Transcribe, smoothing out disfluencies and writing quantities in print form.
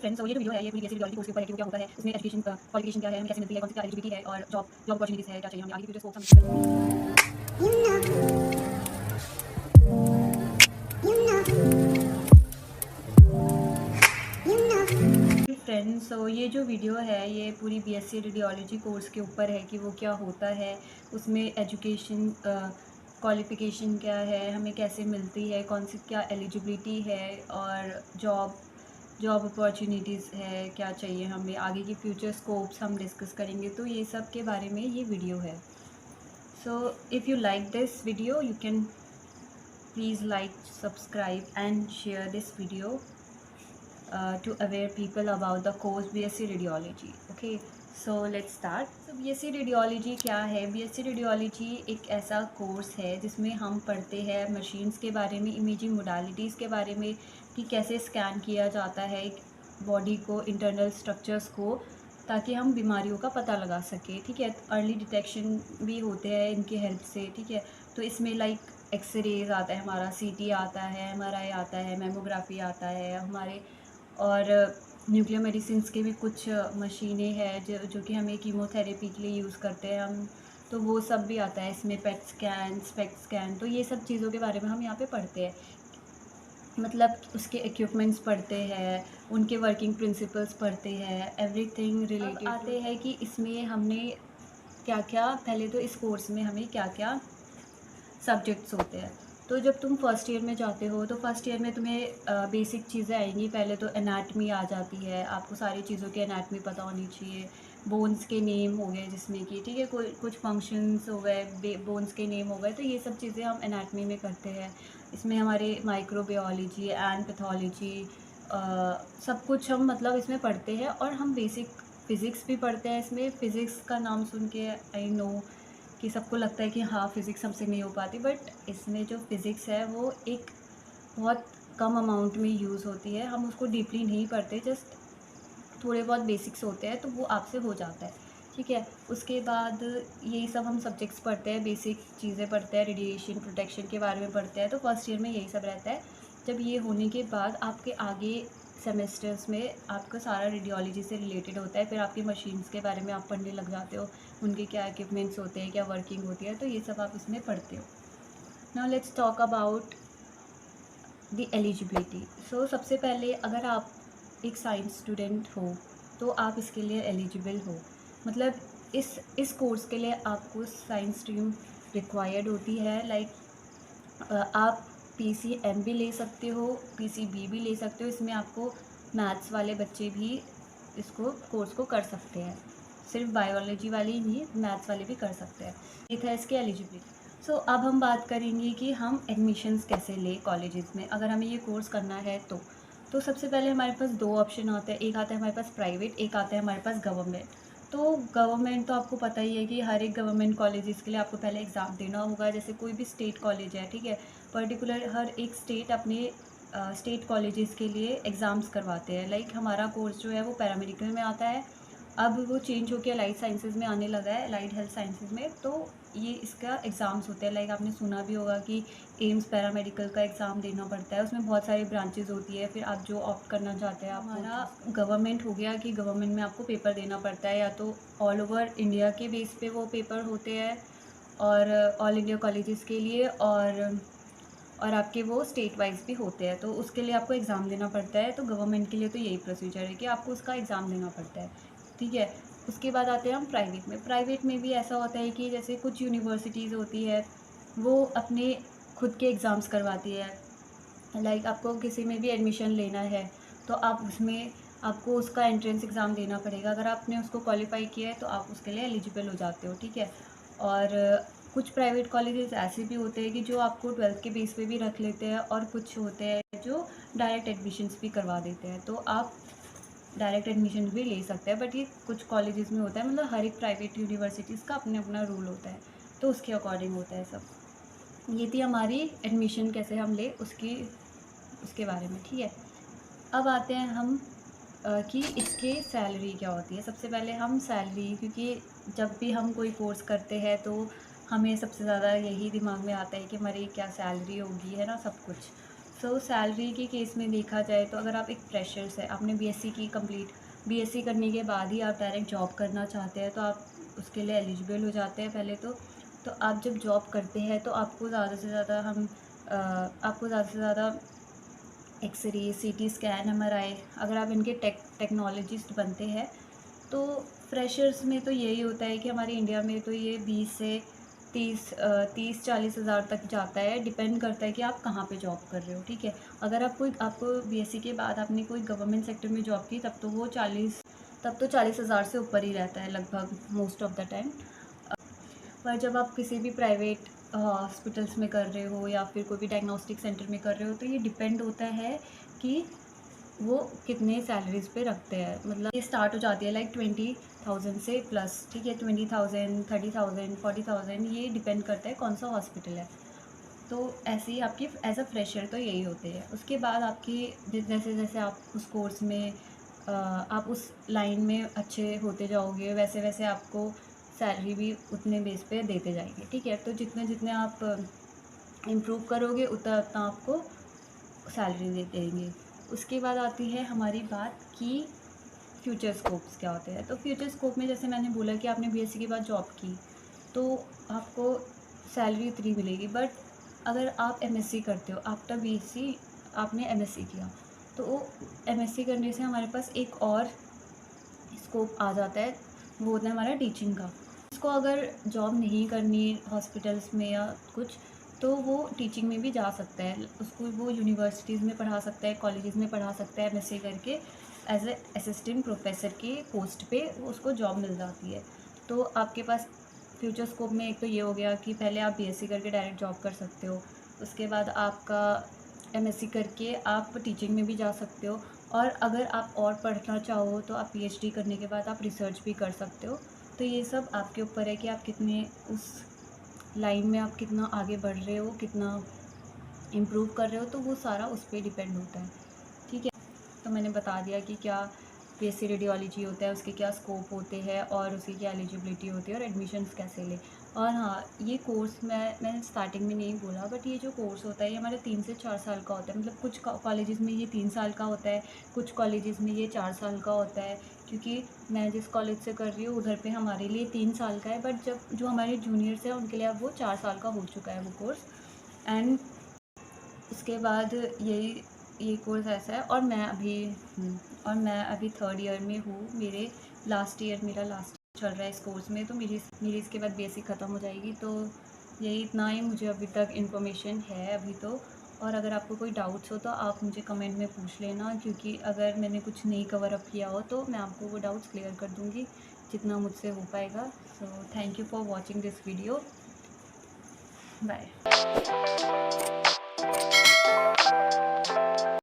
Friends, तो ये जो वीडियो है ये पूरी बेसिक रेडियोलॉजी कोर्स के ऊपर है कि वो क्या होता है, उसमें एजुकेशन क्वालिफिकेशन क्या है, हमें कैसे मिलती है, कौन सी क्या एलिजिबिलिटी है और जॉब जॉब अपॉर्चुनिटीज़ है, क्या चाहिए हमें आगे की फ्यूचर स्कोप हम डिस्कस फ्रेंड्स। तो ये जो वीडियो है ये पूरी बीएससी रेडियोलॉजी कोर्स के ऊपर है कि वो क्या होता है, उसमें एजुकेशन क्वालिफ़िकेशन क्या है, हमें कैसे मिलती है, कौन सी क्या एलिजिबिलिटी है और जॉब अपॉर्चुनिटीज़ है, क्या चाहिए हमें आगे की फ्यूचर स्कोप्स हम डिस्कस करेंगे। तो ये सब के बारे में ये वीडियो है। So if you like this video you can please like, subscribe and share this video to aware people about the course BSc Radiology. Okay, so let's start. So BSc Radiology क्या है? BSc Radiology एक ऐसा course है जिसमें हम पढ़ते हैं machines के बारे में, इमेजिंग मोडालिटीज़ के बारे में कि कैसे स्कैन किया जाता है एक बॉडी को, इंटरनल स्ट्रक्चर्स को, ताकि हम बीमारियों का पता लगा सकें। ठीक है, अर्ली डिटेक्शन भी होते हैं इनकी हेल्प से। ठीक है, तो इसमें लाइक एक्सरेज आता है हमारा, सीटी आता है, एमआरआई आता है, मेमोग्राफी आता है हमारे, और न्यूक्लियर मेडिसिन्स के भी कुछ मशीनें हैं जो कि हमें कीमोथेरेपी के लिए यूज़ करते हैं हम, तो वो सब भी आता है इसमें, पेट स्कैन, स्पेक्ट स्कैन। तो ये सब चीज़ों के बारे में हम यहाँ पे पढ़ते हैं, मतलब उसके इक्विपमेंट्स पढ़ते हैं, उनके वर्किंग प्रिंसिपल्स पढ़ते हैं, एवरीथिंग रिलेटेड। आते हैं कि इसमें हमने क्या क्या, पहले तो इस कोर्स में हमें क्या क्या सब्जेक्ट्स होते हैं। तो जब तुम फर्स्ट ईयर में जाते हो तो फर्स्ट ईयर में तुम्हें बेसिक चीज़ें आएंगी। पहले तो एनाटमी आ जाती है, आपको सारी चीज़ों की एनाटमी पता होनी चाहिए। बोन्स के नेम हो गए जिसमें कि, ठीक है, कोई कुछ फंक्शंस हो गए, बोन्स के नेम हो गए, तो ये सब चीज़ें हम एनाटमी में करते हैं। इसमें हमारे माइक्रोबायोलॉजी एंड पैथोलॉजी सब कुछ हम मतलब इसमें पढ़ते हैं। और हम बेसिक फ़िज़िक्स भी पढ़ते हैं इसमें। फ़िज़िक्स का नाम सुन के आई नो कि सबको लगता है कि हाँ फ़िज़िक्स हमसे नहीं हो पाती, बट इसमें जो फ़िज़िक्स है वो एक बहुत कम अमाउंट में यूज़ होती है। हम उसको डीपली नहीं पढ़ते, जस्ट थोड़े बहुत बेसिक्स होते हैं तो वो आपसे हो जाता है। ठीक है, उसके बाद यही सब हम सब्जेक्ट्स पढ़ते हैं, बेसिक चीज़ें पढ़ते हैं, रेडिएशन प्रोटेक्शन के बारे में पढ़ते हैं। तो फर्स्ट ईयर में यही सब रहता है। जब ये होने के बाद आपके आगे सेमेस्टर्स में आपका सारा रेडियोलॉजी से रिलेटेड होता है। फिर आपकी मशीन्स के बारे में आप पढ़ने लग जाते हो, उनके क्या इक्विपमेंट्स होते हैं, क्या वर्किंग होती है, तो ये सब आप इसमें पढ़ते हो। Now let's talk about the eligibility. So सबसे पहले अगर आप एक साइंस स्टूडेंट हो तो आप इसके लिए एलिजिबल हो। मतलब इस कोर्स के लिए आपको साइंस स्ट्रीम रिक्वायर्ड होती है। लाइक आप पीसीएम भी ले सकते हो, पीसीबी भी ले सकते हो। इसमें आपको मैथ्स वाले बच्चे भी इसको कोर्स को कर सकते हैं, सिर्फ बायोलॉजी वाले ही नहीं, मैथ्स वाले भी कर सकते हैं। एक है इसकी एलिजिबिलिटी। सो अब हम बात करेंगे कि हम एडमिशन्स कैसे लें कॉलेजेस में अगर हमें ये कोर्स करना है तो सबसे पहले हमारे पास दो ऑप्शन होते हैं। एक आता है हमारे पास प्राइवेट, एक आता है हमारे पास गवर्नमेंट। तो गवर्नमेंट तो आपको पता ही है कि हर एक गवर्नमेंट कॉलेजेस के लिए आपको पहले एग्ज़ाम देना होगा। जैसे कोई भी स्टेट कॉलेज है, ठीक है, पर्टिकुलर हर एक स्टेट अपने स्टेट कॉलेजेस के लिए एग्ज़ाम्स करवाते हैं। लाइक हमारा कोर्स जो है वो पैरामेडिकल में आता है, अब वो चेंज होकर अलाइड साइंसेज़ में आने लगा है, अलाइड हेल्थ साइंसेज़ में। तो ये इसका एग्ज़ाम्स होते हैं। लाइक आपने सुना भी होगा कि एम्स पैरामेडिकल का एग्ज़ाम देना पड़ता है, उसमें बहुत सारी ब्रांचेज़ होती है। फिर आप जो ऑप्ट करना चाहते हैं, आप हमारा गवर्नमेंट हो गया कि गवर्नमेंट में आपको पेपर देना पड़ता है, या तो ऑल ओवर इंडिया के बेस पे वो पेपर होते हैं और ऑल इंडिया कॉलेजेस के लिए, और आपके वो स्टेट वाइज भी होते हैं, तो उसके लिए आपको एग्ज़ाम देना पड़ता है। तो गवर्नमेंट के लिए तो यही प्रोसीजर है कि आपको उसका एग्ज़ाम देना पड़ता है। ठीक है, उसके बाद आते हैं हम प्राइवेट में। प्राइवेट में भी ऐसा होता है कि जैसे कुछ यूनिवर्सिटीज़ होती है वो अपने खुद के एग्ज़ाम्स करवाती है। लाइक आपको किसी में भी एडमिशन लेना है तो आप उसमें आपको उसका एंट्रेंस एग्ज़ाम देना पड़ेगा। अगर आपने उसको क्वालिफाई किया है तो आप उसके लिए एलिजिबल हो जाते हो। ठीक है, और कुछ प्राइवेट कॉलेजेस ऐसे भी होते हैं कि जो आपको 12th के बेस पे भी रख लेते हैं, और कुछ होते हैं जो डायरेक्ट एडमिशन्स भी करवा देते हैं, तो आप डायरेक्ट एडमिशन भी ले सकते हैं। बट ये कुछ कॉलेजेस में होता है, मतलब हर एक प्राइवेट यूनिवर्सिटीज़ का अपना अपना रूल होता है, तो उसके अकॉर्डिंग होता है सब। ये थी हमारी एडमिशन कैसे हम ले उसके बारे में। ठीक है, अब आते हैं हम कि इसके सैलरी क्या होती है। सबसे पहले हम सैलरी, क्योंकि जब भी हम कोई कोर्स करते हैं तो हमें सबसे ज़्यादा यही दिमाग में आता है कि हमारी क्या सैलरी होगी, है ना, सब कुछ। सो सैलरी के केस में देखा जाए तो अगर आप एक फ्रेशर्स है, आपने बीएससी की कंप्लीट, बीएससी करने के बाद ही आप डायरेक्ट जॉब करना चाहते हैं तो आप उसके लिए एलिजिबल हो जाते हैं पहले तो आप जब जॉब करते हैं तो आपको ज़्यादा से ज़्यादा आपको ज़्यादा से ज़्यादा एक्सरे, सीटी स्कैन, एमआरआई, अगर आप इनके टेक्नोलॉजिस्ट बनते हैं तो फ्रेशर्स में तो यही होता है कि हमारे इंडिया में तो ये 20 से 30-40 हज़ार तक जाता है। डिपेंड करता है कि आप कहाँ पे जॉब कर रहे हो, ठीक है। अगर आपको बीएससी के बाद आपने कोई गवर्नमेंट सेक्टर में जॉब की तब तो 40 हज़ार से ऊपर ही रहता है लगभग मोस्ट ऑफ द टाइम। पर जब आप किसी भी प्राइवेट हॉस्पिटल्स में कर रहे हो या फिर कोई भी डायग्नोस्टिक सेंटर में कर रहे हो तो ये डिपेंड होता है कि वो कितने सैलरीज़ पे रखते हैं। मतलब ये स्टार्ट हो जाती है लाइक 20,000 से प्लस, ठीक है। 20,000, 30,000, 40,000, ये डिपेंड करता है कौन सा हॉस्पिटल है। तो ऐसे ही आपकी एज अ फ्रेशर तो यही होते हैं। उसके बाद आपकी जैसे जैसे आप उस कोर्स में आप उस लाइन में अच्छे होते जाओगे वैसे वैसे आपको सैलरी भी उतने बेस पे देते जाएंगे, ठीक है। तो जितने जितने आप इम्प्रूव करोगे उतना उतना आपको सैलरी दे देंगे। उसके बाद आती है हमारी बात कि फ्यूचर स्कोप्स क्या होते हैं। तो फ्यूचर स्कोप में जैसे मैंने बोला कि आपने बीएससी के बाद जॉब की तो आपको सैलरी इतनी मिलेगी। बट अगर आप एमएससी करते हो आफ्टर बीएससी, आपने एमएससी किया तो एमएससी करने से हमारे पास एक और स्कोप आ जाता है, वो होता है हमारा टीचिंग का। उसको अगर जॉब नहीं करनी हॉस्पिटल्स में या कुछ तो वो टीचिंग में भी जा सकता है। उसको वो यूनिवर्सिटीज़ में पढ़ा सकता है, कॉलेजेस में पढ़ा सकता है, एमएससी करके एज ए असिस्टेंट प्रोफेसर के पोस्ट पे उसको जॉब मिल जाती है। तो आपके पास फ्यूचर स्कोप में एक तो ये हो गया कि पहले आप बीएससी करके डायरेक्ट जॉब कर सकते हो। उसके बाद आपका एमएससी करके आप टीचिंग में भी जा सकते हो। और अगर आप और पढ़ना चाहो तो आप पीएचडी करने के बाद आप रिसर्च भी कर सकते हो। तो ये सब आपके ऊपर है कि आप कितने उस लाइन में आप कितना आगे बढ़ रहे हो, कितना इम्प्रूव कर रहे हो, तो वो सारा उस पर डिपेंड होता है, ठीक है। तो मैंने बता दिया कि क्या बीएससी रेडियोलॉजी होता है, उसके क्या स्कोप होते हैं और उसकी क्या एलिजिबिलिटी होती है और एडमिशन्स कैसे लें। और हाँ, ये कोर्स मैंने स्टार्टिंग में नहीं बोला, बट ये जो कोर्स होता है ये हमारे 3 से 4 साल का होता है। मतलब कुछ कॉलेजेस में ये 3 साल का होता है, कुछ कॉलेजेस में ये 4 साल का होता है। क्योंकि मैं जिस कॉलेज से कर रही हूँ उधर पे हमारे लिए 3 साल का है, बट जब जो हमारे जूनियर्स हैं उनके लिए अब वो 4 साल का हो चुका है वो कोर्स। एंड उसके बाद ये कोर्स ऐसा है। और मैं अभी 3rd ईयर में हूँ। मेरा लास्ट ईयर चल रहा है इस कोर्स में। तो मेरी इसके बाद बीएससी ख़त्म हो जाएगी। तो यही इतना ही मुझे अभी तक इन्फॉर्मेशन है अभी तो। और अगर आपको कोई डाउट्स हो तो आप मुझे कमेंट में पूछ लेना, क्योंकि अगर मैंने कुछ नहीं कवर अप किया हो तो मैं आपको वो डाउट्स क्लियर कर दूँगी जितना मुझसे हो पाएगा। So thank you for watching this video. Bye.